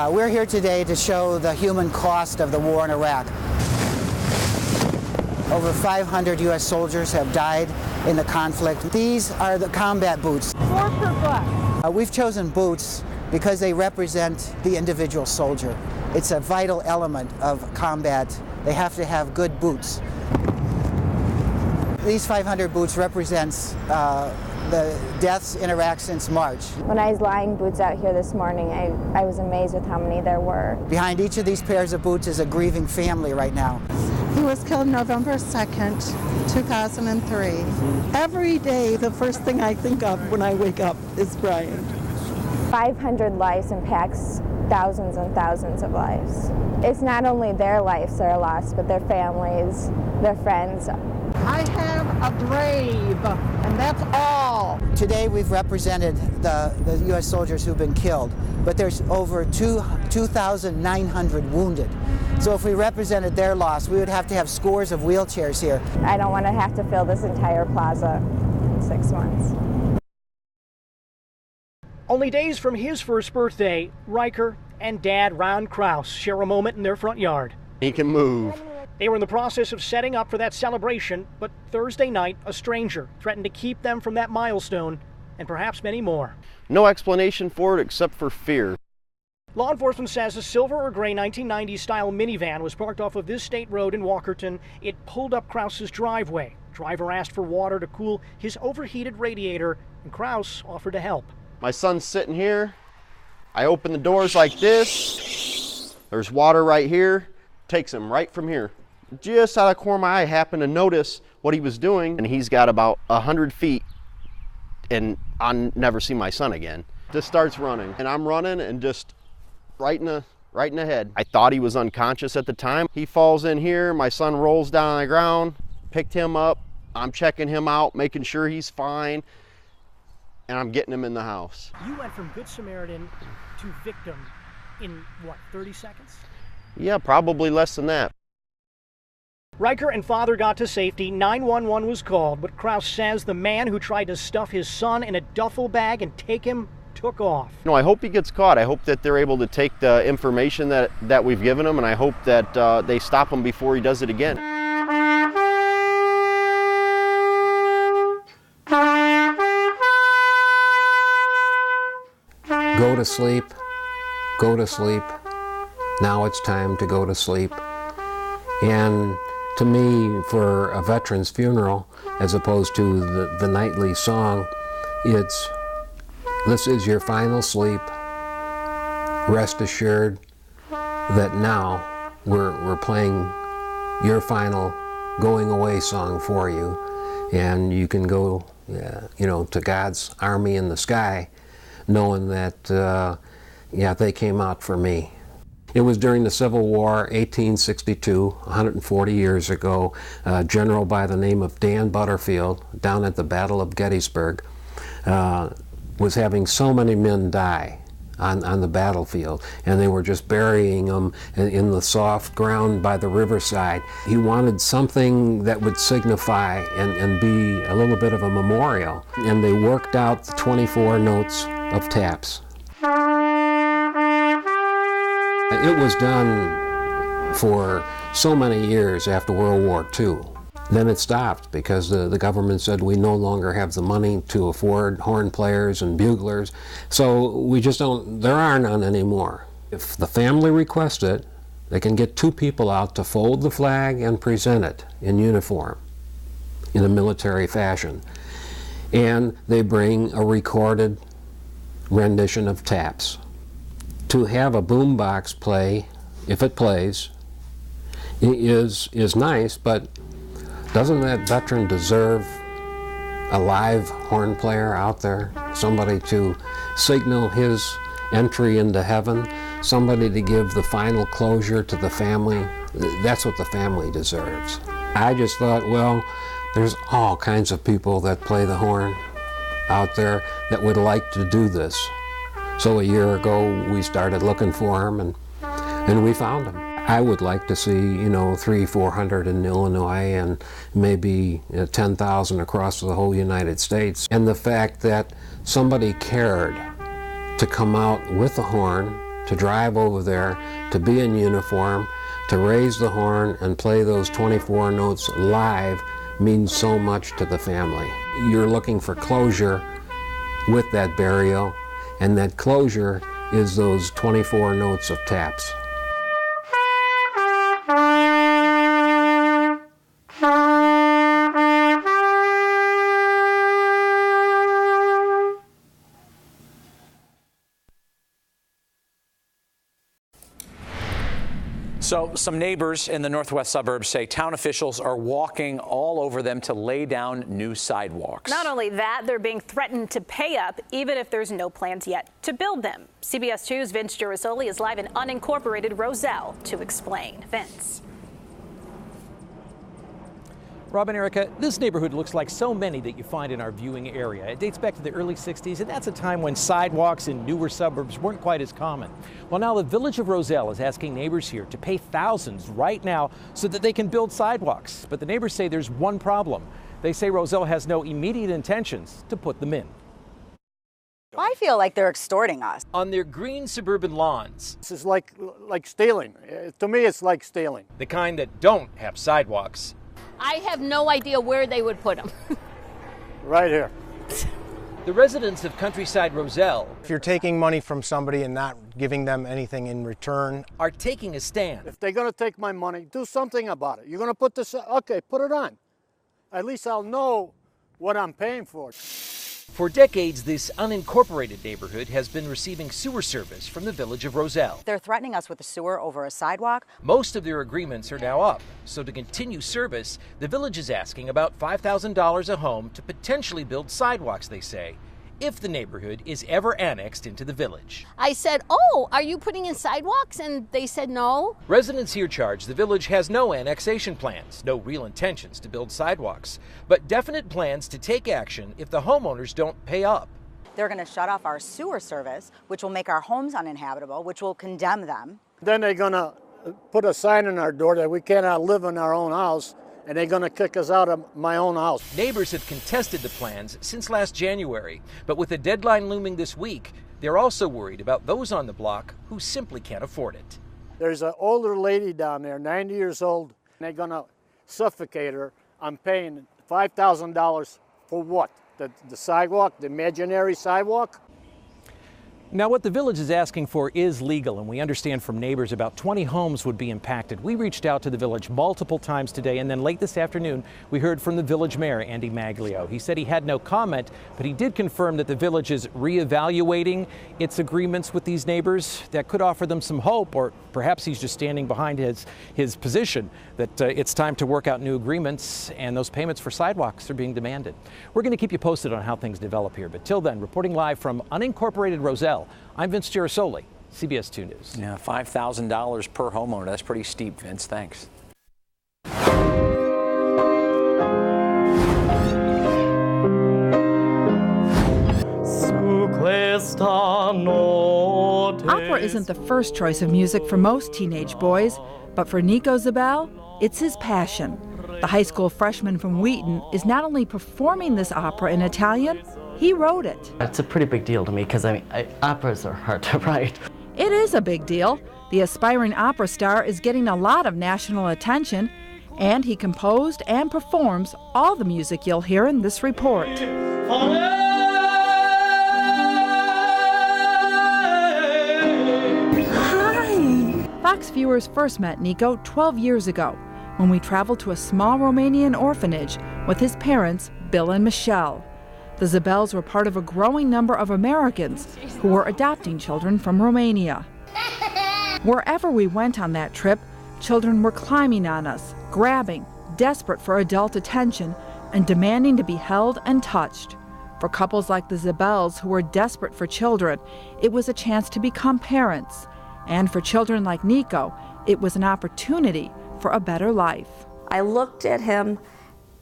We're here today to show the human cost of the war in Iraq. Over 500 U.S. soldiers have died in the conflict. These are the combat boots. 4 per buck. We've chosen boots because they represent the individual soldier. It's a vital element of combat. They have to have good boots. These 500 boots represents the deaths in Iraq since March. When I was lying boots out here this morning, I was amazed with how many there were. Behind each of these pairs of boots is a grieving family right now. He was killed November 2nd, 2003. Every day, the first thing I think of when I wake up is Brian. 500 lives impacts thousands and thousands of lives. It's not only their lives that are lost, but their families, their friends. I have a grave, and that's all. Today we've represented the U.S. soldiers who've been killed, but there's over 2,900 wounded. So if we represented their loss, we would have to have scores of wheelchairs here. I don't want to have to fill this entire plaza in 6 months. Only days from his first birthday, Riker and Dad Ron Kraus share a moment in their front yard. He can move. They were in the process of setting up for that celebration, but Thursday night, a stranger threatened to keep them from that milestone, and perhaps many more. No explanation for it except for fear. Law enforcement says a silver or gray 1990s-style minivan was parked off of this state road in Walkerton. It pulled up Kraus's driveway. Driver asked for water to cool his overheated radiator, and Kraus offered to help. My son's sitting here. I open the doors like this. There's water right here. Takes him right from here. Just out of the corner of my eye, I happened to notice what he was doing, and he's got about 100 feet, and I'll never see my son again. Just starts running, and I'm running, and just right in the head. I thought he was unconscious at the time. He falls in here, my son rolls down on the ground, picked him up. I'm checking him out, making sure he's fine, and I'm getting him in the house. You went from Good Samaritan to victim in, what, 30 seconds? Yeah, probably less than that. Riker and father got to safety. 911 was called, but Kraus says the man who tried to stuff his son in a duffel bag and take him took off. No, I hope he gets caught. I hope that they're able to take the information that we've given him, and I hope that they stop him before he does it again. Go to sleep. Go to sleep. Now it's time to go to sleep. And to me, for a veteran's funeral, as opposed to the nightly song, it's, this is your final sleep. Rest assured that now we're playing your final going away song for you. And you can go, to God's army in the sky, knowing that, they came out for me. It was during the Civil War, 1862, 140 years ago. A general by the name of Dan Butterfield, down at the Battle of Gettysburg, was having so many men die on the battlefield, and they were just burying them in the soft ground by the riverside. He wanted something that would signify and be a little bit of a memorial, and they worked out the 24 notes of taps. It was done for so many years after World War II. Then it stopped because the government said we no longer have the money to afford horn players and buglers, so we just don't, there are none anymore. If the family requests it, they can get 2 people out to fold the flag and present it in uniform, in a military fashion. And they bring a recorded rendition of taps. To have a boombox play, if it plays, is nice, but doesn't that veteran deserve a live horn player out there? Somebody to signal his entry into heaven, somebody to give the final closure to the family. That's what the family deserves. I just thought, well, there's all kinds of people that play the horn out there that would like to do this. So a year ago, we started looking for them, and we found them. I would like to see, 300-400 in Illinois, and maybe 10,000 across the whole United States. And the fact that somebody cared to come out with a horn, to drive over there, to be in uniform, to raise the horn and play those 24 notes live means so much to the family. You're looking for closure with that burial, and that closure is those 24 notes of taps. So some neighbors in the northwest suburbs say town officials are walking all over them to lay down new sidewalks. Not only that, they're being threatened to pay up even if there's no plans yet to build them. CBS 2's Vince Girasoli is live in unincorporated Roselle to explain. Vince. Rob and Erica, this neighborhood looks like so many that you find in our viewing area. It dates back to the early 60s, and that's a time when sidewalks in newer suburbs weren't quite as common. Well, now the village of Roselle is asking neighbors here to pay thousands right now so that they can build sidewalks. But the neighbors say there's one problem. They say Roselle has no immediate intentions to put them in. I feel like they're extorting us. On their green suburban lawns. This is like stealing. To me, it's like stealing. The kind that don't have sidewalks. I have no idea where they would put them. Right here. The residents of Countryside Roselle, if you're taking money from somebody and not giving them anything in return, are taking a stand. If they're going to take my money, do something about it. You're going to put this, okay, put it on. At least I'll know what I'm paying for. For decades, this unincorporated neighborhood has been receiving sewer service from the village of Roselle. They're threatening us with a sewer over a sidewalk. Most of their agreements are now up, so to continue service, the village is asking about $5,000 a home to potentially build sidewalks, they say, if the neighborhood is ever annexed into the village. I said, oh, are you putting in sidewalks? And they said no. Residents here charge the village has no annexation plans, no real intentions to build sidewalks, but definite plans to take action if the homeowners don't pay up. They're going to shut off our sewer service, which will make our homes uninhabitable, which will condemn them. Then they're going to put a sign on our door that we cannot live in our own house, and they're going to kick us out of my own house. Neighbors have contested the plans since last January, but with a deadline looming this week, they're also worried about those on the block who simply can't afford it. There's an older lady down there, 90 years old, and they're going to suffocate her. I'm paying $5,000 for what? The sidewalk, the imaginary sidewalk? Now, what the village is asking for is legal, and we understand from neighbors about 20 homes would be impacted. We reached out to the village multiple times today, and then late this afternoon, we heard from the village mayor, Andy Maglio. He said he had no comment, but he did confirm that the village is reevaluating its agreements with these neighbors that could offer them some hope, or perhaps he's just standing behind his position that it's time to work out new agreements, and those payments for sidewalks are being demanded. We're going to keep you posted on how things develop here, but till then, reporting live from unincorporated Roselle, I'm Vince Girasoli, CBS 2 News. Yeah, $5,000 per homeowner. That's pretty steep, Vince. Thanks. Opera isn't the first choice of music for most teenage boys, but for Nico Zabel, it's his passion. The high school freshman from Wheaton is not only performing this opera in Italian, he wrote it. It's a pretty big deal to me because operas are hard to write. It is a big deal. The aspiring opera star is getting a lot of national attention, and he composed and performs all the music you'll hear in this report. Hi! Fox viewers first met Nico 12 years ago when we traveled to a small Romanian orphanage with his parents, Bill and Michelle. The Zabels were part of a growing number of Americans who were adopting children from Romania. Wherever we went on that trip, children were climbing on us, grabbing, desperate for adult attention, and demanding to be held and touched. For couples like the Zabels who were desperate for children, it was a chance to become parents. And for children like Nico, it was an opportunity for a better life. I looked at him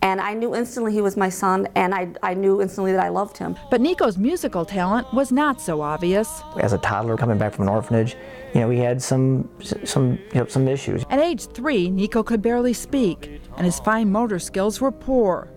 and I knew instantly he was my son, and I knew instantly that I loved him. But Nico's musical talent was not so obvious. As a toddler coming back from an orphanage, we had some issues. At age 3, Nico could barely speak, and his fine motor skills were poor.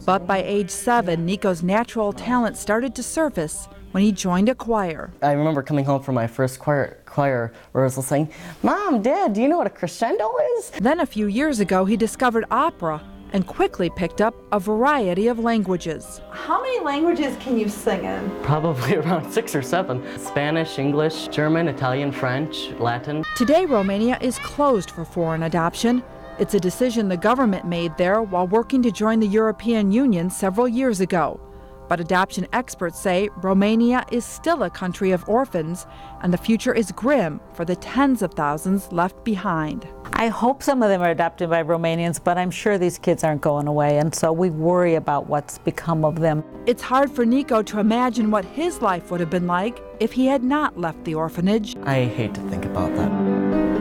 But by age 7, Nico's natural talent started to surface when when he joined a choir. I remember coming home from my first choir rehearsal saying, "Mom, Dad, do you know what a crescendo is?" Then a few years ago, he discovered opera and quickly picked up a variety of languages. How many languages can you sing in? Probably around 6 or 7. Spanish, English, German, Italian, French, Latin. Today, Romania is closed for foreign adoption. It's a decision the government made there while working to join the European Union several years ago. But adoption experts say Romania is still a country of orphans, and the future is grim for the tens of thousands left behind. I hope some of them are adopted by Romanians, but I'm sure these kids aren't going away, and so we worry about what's become of them. It's hard for Nico to imagine what his life would have been like if he had not left the orphanage. I hate to think about that.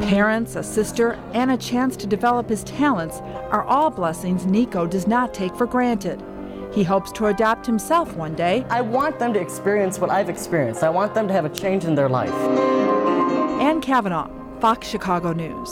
Parents, a sister, and a chance to develop his talents are all blessings Nico does not take for granted. He hopes to adopt himself one day. I want them to experience what I've experienced. I want them to have a change in their life. Ann Kavanaugh, Fox Chicago News.